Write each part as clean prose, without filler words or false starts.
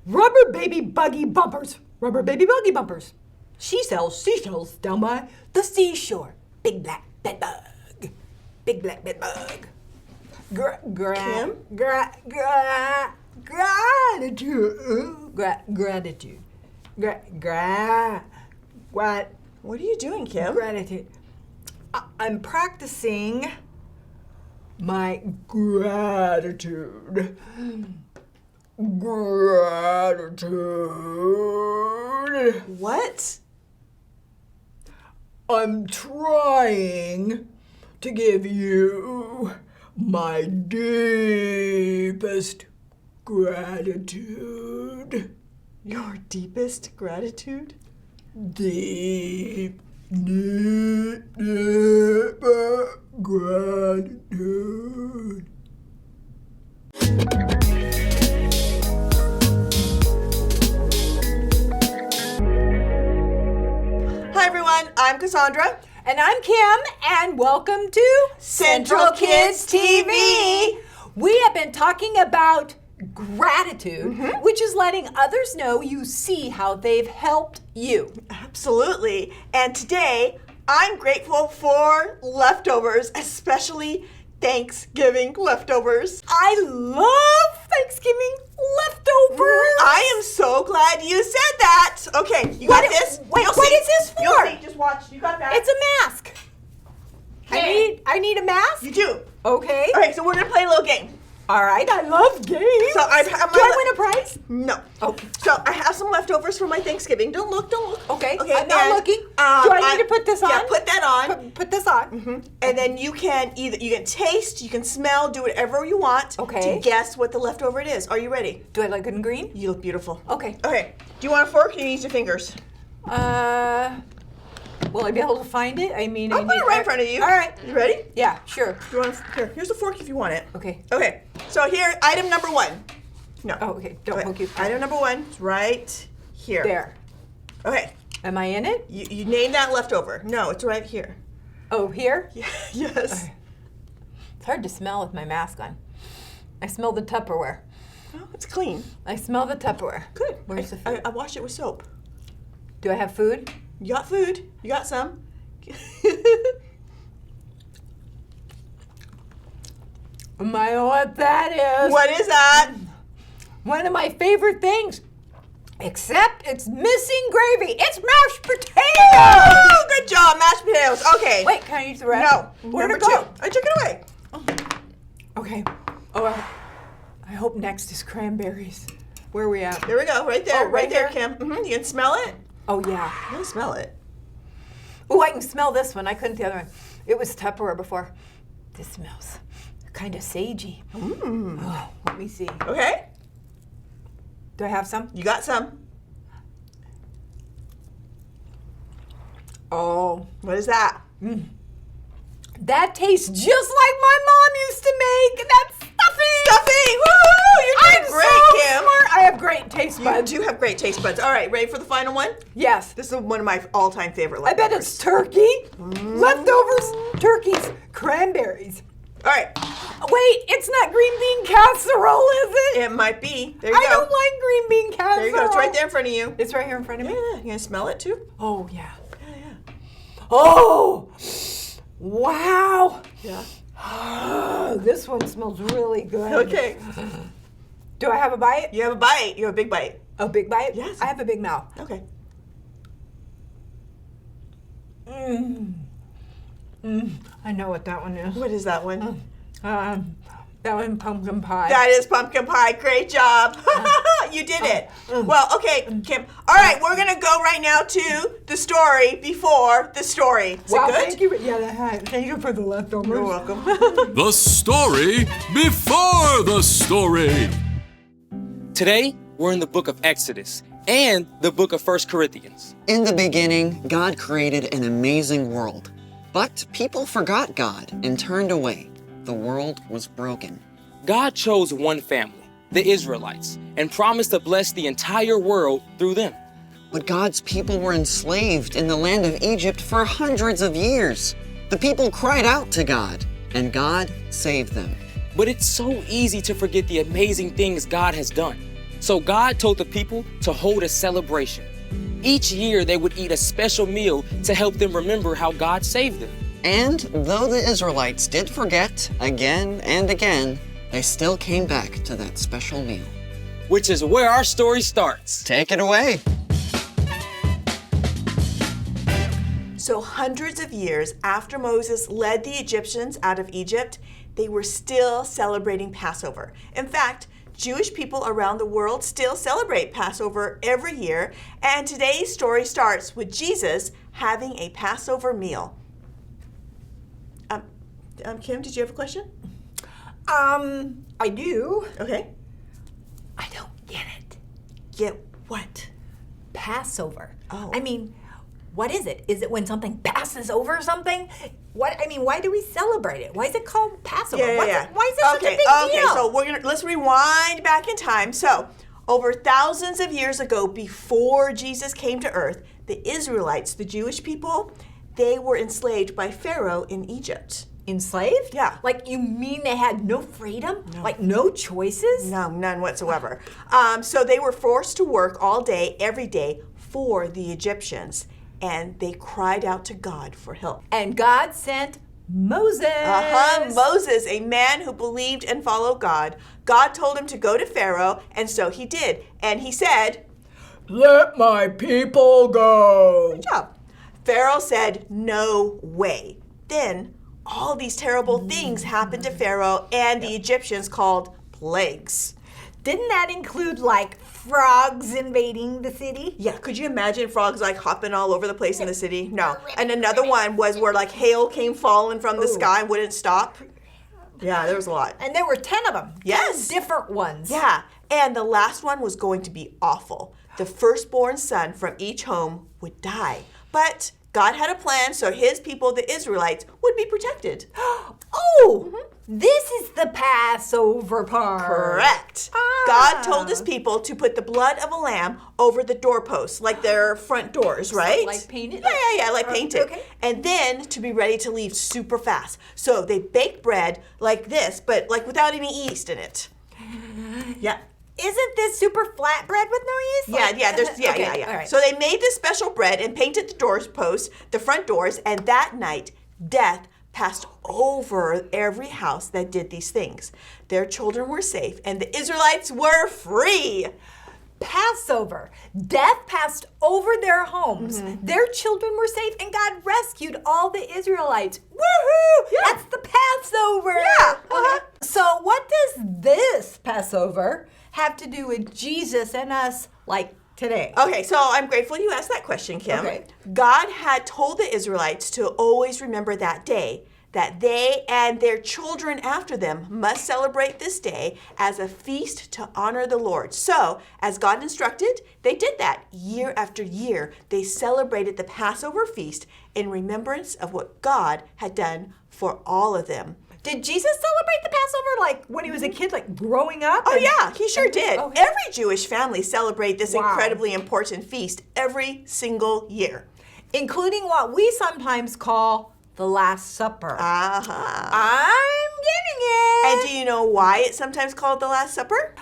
Rubber baby buggy bumpers. Rubber baby buggy bumpers. She sells seashells down by the seashore. Big black bed bug. Big black bed bug. Gratitude. Gratitude. What are you doing, Kim? Gratitude. I'm practicing my gratitude. Gratitude. What? I'm trying to give you my deepest gratitude. Your deepest gratitude? Deep gratitude. Hi everyone, I'm Cassandra. And I'm Kim, and welcome to Central Kids TV. We have been talking about gratitude, which is letting others know you see how they've helped you. Absolutely. And today, I'm grateful for leftovers, especially Thanksgiving leftovers. I love Thanksgiving leftovers. I am so glad you said that. Okay, you got this? Wait, You'll what see. is this for? You'll see. Just watch. You got that. It's a mask. Okay. I need a mask? You do. Okay. All right, so we're going to play a little game. All right, I love games. So do I win a prize? No. Okay. So I have some leftovers for my Thanksgiving. Don't look. Okay, Okay, I'm not and, looking. Do I need to put this on? Yeah, put that on. Put this on. And then you can taste, you can smell, do whatever you want Okay. to guess what the leftover it is. Are you ready? Do I look good and green? You look beautiful. Okay. Okay. Do you want a fork or you use your fingers? Will I be able to find it? I mean, I'll put it right in front of you. All right. You ready? Yeah, sure. You want here? Here's the fork if you want it. Okay. Okay. So here, item number 1. No. Oh, okay. Don't poke you. Item number 1 is right here. There. Okay. Am I in it? You name that leftover. No, it's right here. Oh, here? Yes. Okay. It's hard to smell with my mask on. I smell the Tupperware. Oh, it's clean. I smell the Tupperware. Good. Where's the food? I washed it with soap. Do I have food? You got food. You got some. I know what that is. What is that? One of my favorite things. Except it's missing gravy. It's mashed potatoes. Oh, good job, mashed potatoes. Okay. Wait, can I use the rest? No. Where'd Number it go? 2. I took it away. Okay. Oh, I hope next is cranberries. Where are we at? There we go. Right there. Oh, right there, here? Kim. You can smell it? Oh, yeah. I can smell it. Oh, I can smell this one. I couldn't the other one. It was Tupperware before. This smells kind of sagey. Oh, let me see. Okay. Do I have some? You got some. Oh. What is that? That tastes just like my mom used to make. That's stuffing. Stuffing! Woo! You're doing I'm great, so Kim. smart. I have great taste buds. You do have great taste buds. All right, ready for the final one? Yes. This is one of my all-time favorite I leftovers. bet it's turkey, leftovers, turkeys, cranberries. All right. Wait, it's not green bean casserole, is it? It might be. There you I go. don't like green bean casserole. There you go. It's right there in front of you. It's right here in front of me? Yeah. You gonna smell it too? Oh, yeah. Yeah. Oh! Wow! Yeah. This one smells really good. Okay. Do I have a bite? You have a bite. You have a big bite. A big bite? Yes. I have a big mouth. Okay. I know what that one is. What is that one? That one pumpkin pie. That is pumpkin pie. Great job. You did it. Well, okay, Kim. All right, we're going to go right now to the story before the story. Is Wow, it good? thank you. Yeah, thank you for the leftovers. You're welcome. The story before the story. Today, we're in the book of Exodus and the book of 1 Corinthians. In the beginning, God created an amazing world. But people forgot God and turned away. The world was broken. God chose one family, the Israelites, and promised to bless the entire world through them. But God's people were enslaved in the land of Egypt for hundreds of years. The people cried out to God, and God saved them. But it's so easy to forget the amazing things God has done. So God told the people to hold a celebration. Each year they would eat a special meal to help them remember how God saved them. And though the Israelites did forget again and again, they still came back to that special meal. Which is where our story starts. Take it away. So hundreds of years after Moses led the Egyptians out of Egypt, they were still celebrating Passover. In fact, Jewish people around the world still celebrate Passover every year, and today's story starts with Jesus having a Passover meal. Kim, did you have a question? I do. Okay. I don't get it. Get what? Passover. Oh. I mean, what is it? Is it when something passes over something? What? I mean, why do we celebrate it? Why is it called Passover? Yeah. Why is it such a big deal? Okay, so let's rewind back in time. So, over thousands of years ago, before Jesus came to earth, the Israelites, the Jewish people, they were enslaved by Pharaoh in Egypt. Enslaved? Yeah. Like, you mean they had no freedom? No. Like, no choices? No, none whatsoever. So they were forced to work all day, every day, for the Egyptians. And they cried out to God for help. And God sent Moses. Moses, a man who believed and followed God. God told him to go to Pharaoh, and so he did. And he said, "Let my people go." Good job. Pharaoh said, "No way." Then all these terrible things happened to Pharaoh and the Egyptians called plagues. Didn't that include, like, frogs invading the city? Yeah, could you imagine frogs like hopping all over the place in the city? No. And another one was where like hail came falling from the sky and wouldn't stop. Yeah, there was a lot. And there were 10 of them. Yes. 10 different ones. Yeah, and the last one was going to be awful. The firstborn son from each home would die. But God had a plan so his people, the Israelites, would be protected. This is the Passover part. Correct. God told his people to put the blood of a lamb over the doorposts, like their front doors, right? Like paint it? Yeah, like paint it. Okay. And then to be ready to leave super fast. So they baked bread like this, but like without any yeast in it. Yeah. Isn't this super flat bread with no yeast? Yeah. All right. So they made this special bread and painted the doorposts, the front doors, and that night, death passed over every house that did these things. Their children were safe, and the Israelites were free. Passover. Death passed over their homes. Their children were safe, and God rescued all the Israelites. Woohoo! Yeah. That's the Passover. Yeah. So what does this Passover have to do with Jesus and us, like, today? Okay, so I'm grateful you asked that question, Kim. Okay. God had told the Israelites to always remember that day, that they and their children after them must celebrate this day as a feast to honor the Lord. So, as God instructed, they did that. Year after year, they celebrated the Passover feast in remembrance of what God had done for all of them. Did Jesus celebrate the Passover, like, when he was a kid, like, growing up? Oh, yeah, he sure did. Okay. Every Jewish family celebrate this Wow. incredibly important feast every single year. Including what we sometimes call the Last Supper. I'm getting it. And do you know why it's sometimes called the Last Supper?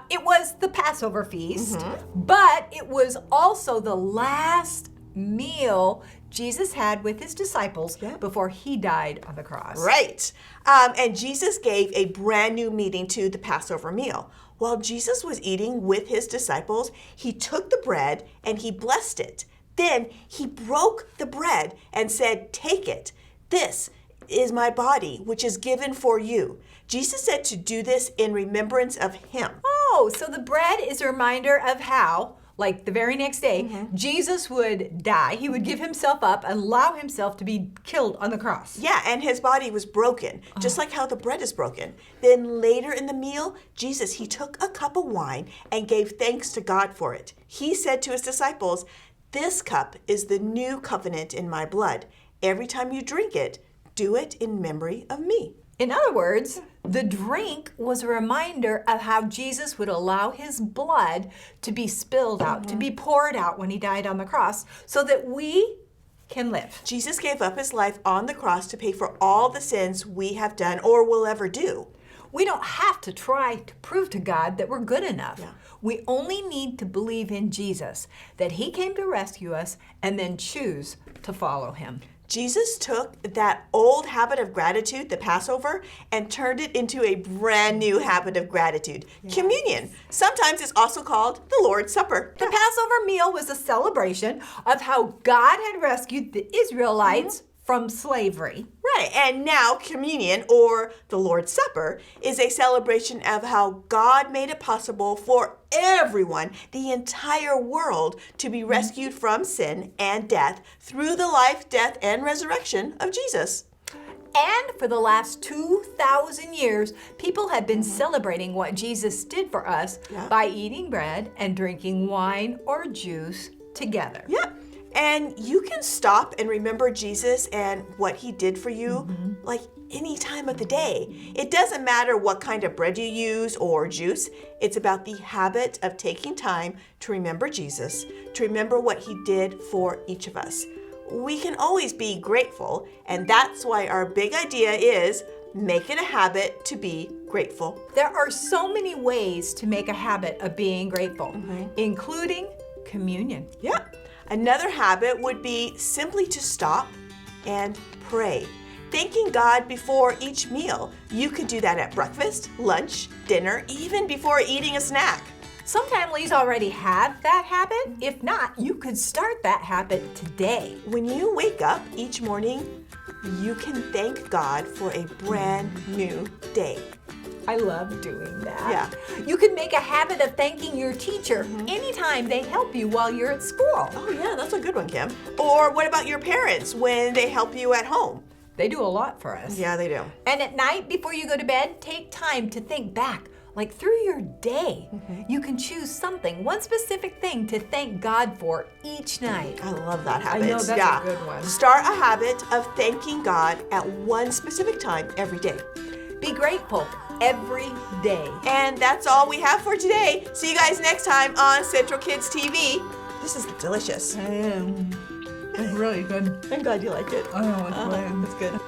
It was the Passover feast, but it was also the last meal Jesus had with his disciples before he died on the cross. Right. And Jesus gave a brand new meaning to the Passover meal. While Jesus was eating with his disciples, he took the bread and he blessed it. Then he broke the bread and said, "Take it. This is my body, which is given for you." Jesus said to do this in remembrance of him. Oh, so the bread is a reminder of how, like the very next day, Jesus would die. He would give himself up and allow himself to be killed on the cross. Yeah, and his body was broken, just like how the bread is broken. Then later in the meal, Jesus, he took a cup of wine and gave thanks to God for it. He said to his disciples, "This cup is the new covenant in my blood. Every time you drink it, do it in memory of me." In other words, the drink was a reminder of how Jesus would allow his blood to be spilled out, to be poured out when he died on the cross, so that we can live. Jesus gave up his life on the cross to pay for all the sins we have done or will ever do. We don't have to try to prove to God that we're good enough. Yeah. We only need to believe in Jesus, that he came to rescue us, and then choose to follow him. Jesus took that old habit of gratitude, the Passover, and turned it into a brand new habit of gratitude, communion. Sometimes it's also called the Lord's Supper. The Passover meal was a celebration of how God had rescued the Israelites from slavery. Right, and now communion, or the Lord's Supper, is a celebration of how God made it possible for everyone, the entire world, to be rescued from sin and death through the life, death, and resurrection of Jesus. And for the last 2,000 years, people have been celebrating what Jesus did for us by eating bread and drinking wine or juice together. Yeah. And you can stop and remember Jesus and what he did for you like any time of the day. It doesn't matter what kind of bread you use or juice. It's about the habit of taking time to remember Jesus, to remember what he did for each of us. We can always be grateful, and that's why our big idea is make it a habit to be grateful. There are so many ways to make a habit of being grateful, including communion. Yeah. Another habit would be simply to stop and pray, thanking God before each meal. You could do that at breakfast, lunch, dinner, even before eating a snack. Some families already have that habit. If not, you could start that habit today. When you wake up each morning, you can thank God for a brand new day. I love doing that. Yeah. You can make a habit of thanking your teacher anytime they help you while you're at school. Oh yeah, that's a good one, Kim. Or what about your parents when they help you at home? They do a lot for us. Yeah, they do. And at night, before you go to bed, take time to think back, like through your day. You can choose something, one specific thing to thank God for each night. I love that habit. I know, that's a good one. Start a habit of thanking God at one specific time every day. Be grateful every day. And that's all we have for today. See you guys next time on Central Kids TV. This is delicious. It's really good. I'm glad you liked it. Oh, it's It's good.